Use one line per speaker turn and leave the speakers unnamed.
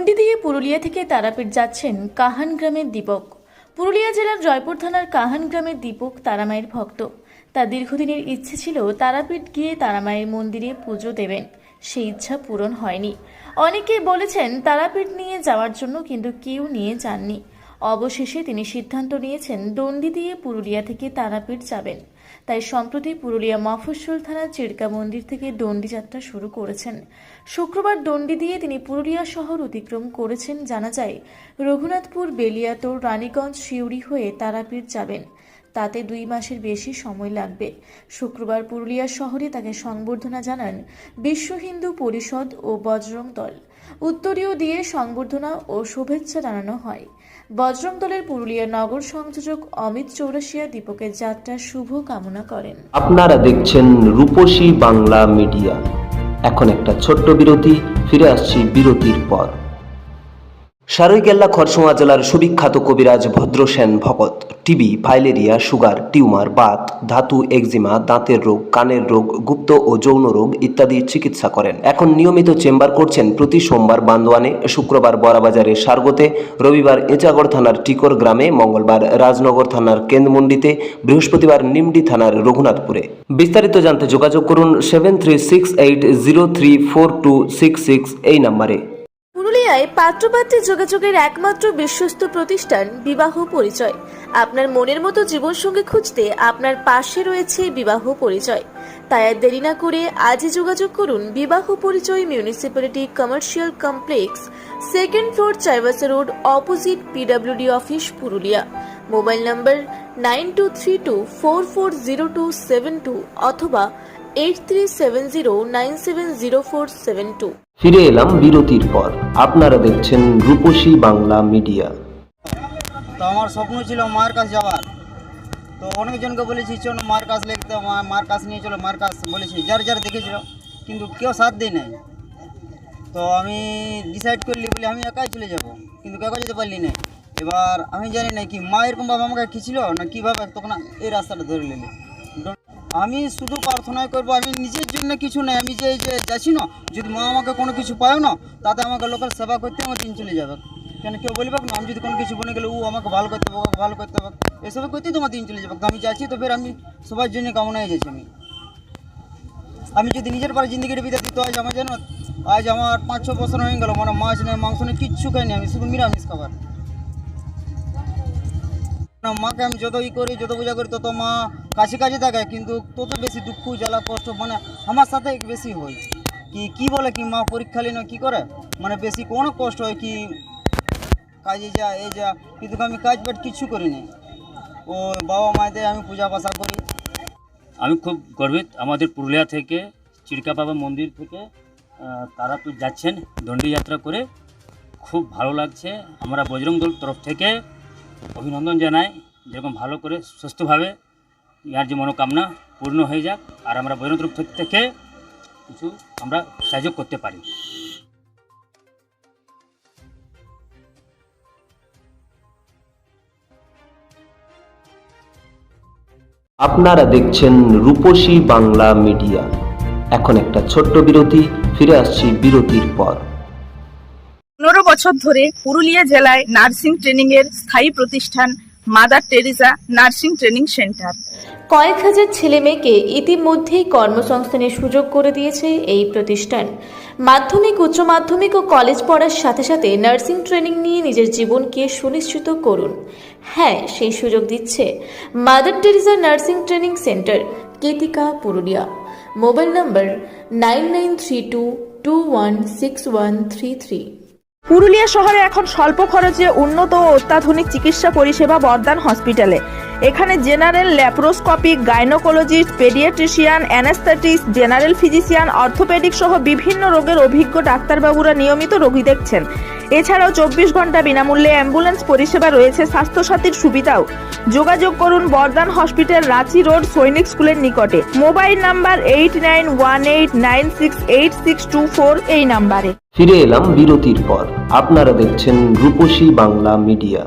দণ্ডি দিয়ে পুরুলিয়া থেকে তারাপীঠ যাচ্ছেন কাহান গ্রামের দীপক। পুরুলিয়া জেলার জয়পুর থানার কাহান গ্রামের দীপক তারামায়ের ভক্ত। তার দীর্ঘদিনের ইচ্ছে ছিল তারাপীঠ গিয়ে তারামায়ের মন্দিরে পুজো দেবেন, সেই ইচ্ছা পূরণ হয়নি। অনেকেই বলেছেন তারাপীঠ নিয়ে যাওয়ার জন্য, কিন্তু কেউ নিয়ে যাননি। অবশেষে তিনি সিদ্ধান্ত নিয়েছেন দণ্ডি দিয়ে পুরুলিয়া থেকে তারাপীঠ যাবেন। তাই সম্প্রতি পুরুলিয়া মফস্বল থানার চিরকা মন্দির থেকে দণ্ডি যাত্রা শুরু করেছেন। শুক্রবার দণ্ডি দিয়ে তিনি পুরুলিয়া শহর অতিক্রম করেছেন। জানা যায় রঘুনাথপুর, বেলিয়াতোড়, রানীগঞ্জ, সিউড়ি হয়ে তারাপীঠ যাবেন। তাতে 2 মাসের বেশি সময় লাগবে। শুক্রবার পুরুলিয়া শহরে তাকে সংবর্ধনা জানান বিশ্ব হিন্দু পরিষদ ও বজরং দল। উত্তরীয় দিয়ে সংবর্ধনা ও শুভেচ্ছা জানানো হয়। বজরং দলের পুরুলিয়া নগর সংযোজক অমিত চৌরাশিয়া দীপকের যাত্রার শুভ কামনা করেন।
আপনারা দেখছেন রূপসী বাংলা মিডিয়া। এখন একটা ছোট্ট বিরতি, ফিরে আসছি বিরতির পর। সারৈকেল্লা খরসোয়া জেলার সুবিখ্যাত কবিরাজ ভদ্রসেন ভকত TB, filaria, sugar, tumour, Baat, ধাতু, একজিমা, দাঁতের রোগ, কানের রোগ, গুপ্ত ও যৌন রোগ ইত্যাদি চিকিৎসা করেন। এখন নিয়মিত চেম্বার করছেন প্রতি সোমবার বান্দোয়ানে, শুক্রবার বড়াবাজারের সারগোতে, রবিবার এঁচাগড় থানার টিকর গ্রামে, মঙ্গলবার রাজনগর থানার কেন্দ্রমন্ডিতে, বৃহস্পতিবার নিমডি থানার রঘুনাথপুরে। বিস্তারিত জানতে যোগাযোগ করুন 7368034266 এই নম্বরে।
পুরুলিয়ায় পাত্রপাত্রী যোগাযোগের একমাত্র বিশ্বস্ত প্রতিষ্ঠান বিবাহ পরিচয়। আপনার মনের মতো জীবনসঙ্গী খুঁজতে আপনার পাশে রয়েছে বিবাহ পরিচয়। তাই আর দেরি না করে আজই যোগাযোগ করুন বিবাহ পরিচয়, municipality commercial complex, 2nd floor, Chaibasa road, opposite PWD office, Purulia. Mobile নম্বর 9232440272 অথবা 8370970472।
ফিরে এলাম বিরতির পর। আপনারা দেখছেন রূপসী বাংলা মিডিয়া।
তো আমার স্বপ্ন ছিল মায়ের কাছে যাওয়ার। তো অনেকজনকে বলেছি চলো মায়ের কাছে লিখতে, মায়ের কাছে নিয়ে চলো, মায়ের কাছে বলেছি, যার যার দেখেছিল, কিন্তু কেউ সাথ দেয় নাই। তো আমি ডিসাইড করলি বলে আমি একাই চলে যাব, কিন্তু একা যেতে পারলি না। এবার আমি জানি না কি মা এরকমভাবে আমাকে কি ছিল না কীভাবে তখন এই রাস্তাটা ধরে নিলে। আমি শুধু প্রার্থনাই করবো, আমি নিজের জন্য কিছু নেই। আমি যে যাচ্ছি না, যদি মা আমাকে কোনো কিছু পায় না, তাতে আমাকে লোকের সেবা করতে আমার দিন চলে যাবে। কেন কেউ বলবে না আমি যদি কোনো কিছু বনে গেলে ও আমাকে ভালো করতে হবে, ওকে ভালো করতে হবে, এসব করতেই তোমার দিন চলে যাবে। তো আমি যাচ্ছি, তো ফের আমি সবার জন্য কামনায় যাচ্ছি। আমি যদি নিজের পরে জিন্দগিটা বিদায় দিতে হয়, আমার যেন আজ আমার 5-6 বছর হয়ে গেল, মানে মাছ নেই, মাংস নেই, কিচ্ছু খাইনি, আমি শুধু নিরামিষ খাবার। না, মাকে আমি যত করি, যত পূজা করি, তত মা কাছে কাছে থাকে, কিন্তু তত বেশি দুঃখ, জ্বালা, কষ্ট মানে আমার সাথে বেশি হয়। কি বলে কি মা পরীক্ষা নিয়ে কী করে, মানে বেশি কোনো কষ্ট হয় কি কাজে যা এই যা, কিন্তু আমি কাজ বাট কিচ্ছু করিনি। ও বাবা মায়েদের আমি পূজা পাশা করি।
আমি খুব গর্বিত, আমাদের পুরুলিয়া থেকে চিরকা বাবা মন্দির থেকে তারাপীঠ যাচ্ছেন দণ্ডি যাত্রা করে, খুব ভালো লাগছে। আমরা বজরং দল তরফ থেকে অভিনন্দন জানাই, যেরকম ভালো করে সুস্থভাবে ইয়ার যে মনোকামনা পূর্ণ হয়ে যাক, আর আমরা বজরং তরফ থেকে কিছু আমরা সাহায্য করতে পারি।
আপনারা দেখছেন রূপসী বাংলা মিডিয়া। এখন একটা ছোট্ট বিরতি, ফিরে আসছি বিরতির পর।
15 বছর ধরে পুরুলিয়া জেলায় নার্সিং ট্রেনিং এর স্থায়ী প্রতিষ্ঠান mother Teresa nursing training centre.
কয়েক হাজার ছেলে মেয়েকে ইতিমধ্যেই কর্মসংস্থানের সুযোগ করে দিয়েছে এই প্রতিষ্ঠান। মাধ্যমিক, উচ্চ মাধ্যমিক ও কলেজ পড়ার সাথে সাথে নার্সিং ট্রেনিং নিয়ে নিজের জীবনকে সুনিশ্চিত করুন। হ্যাঁ, সেই সুযোগ দিচ্ছে Mother Teresa nursing training centre, Ketika, Purulia. Mobile number 9932216133।
Purulia শহরে এখন স্বল্প খরচে উন্নত ও অত্যাধুনিক চিকিৎসা পরিষেবা বর্ধমান হসপিটালে। এখানে general, laparoscopic, gynaecologist, paediatrician, anaesthetist, general physician, orthopaedic সহ বিভিন্ন রোগের অভিজ্ঞ ডাক্তারবাবুরা নিয়মিত রোগী দেখছেন। এছাড়াও 24 ঘন্টা বিনামূল্যে অ্যাম্বুলেন্স পরিষেবা রয়েছে, স্বাস্থ্যসাথীর সুবিধাও। যোগাযোগ করুন বর্ধমান হসপিটাল, রাঁচি রোড, সৈনিক স্কুলের নিকটে। মোবাইল নাম্বার 8918968624 এই নাম্বারে।
ফিরে এলাম বিরতির পর। আপনারা দেখছেন রূপসী বাংলা মিডিয়া।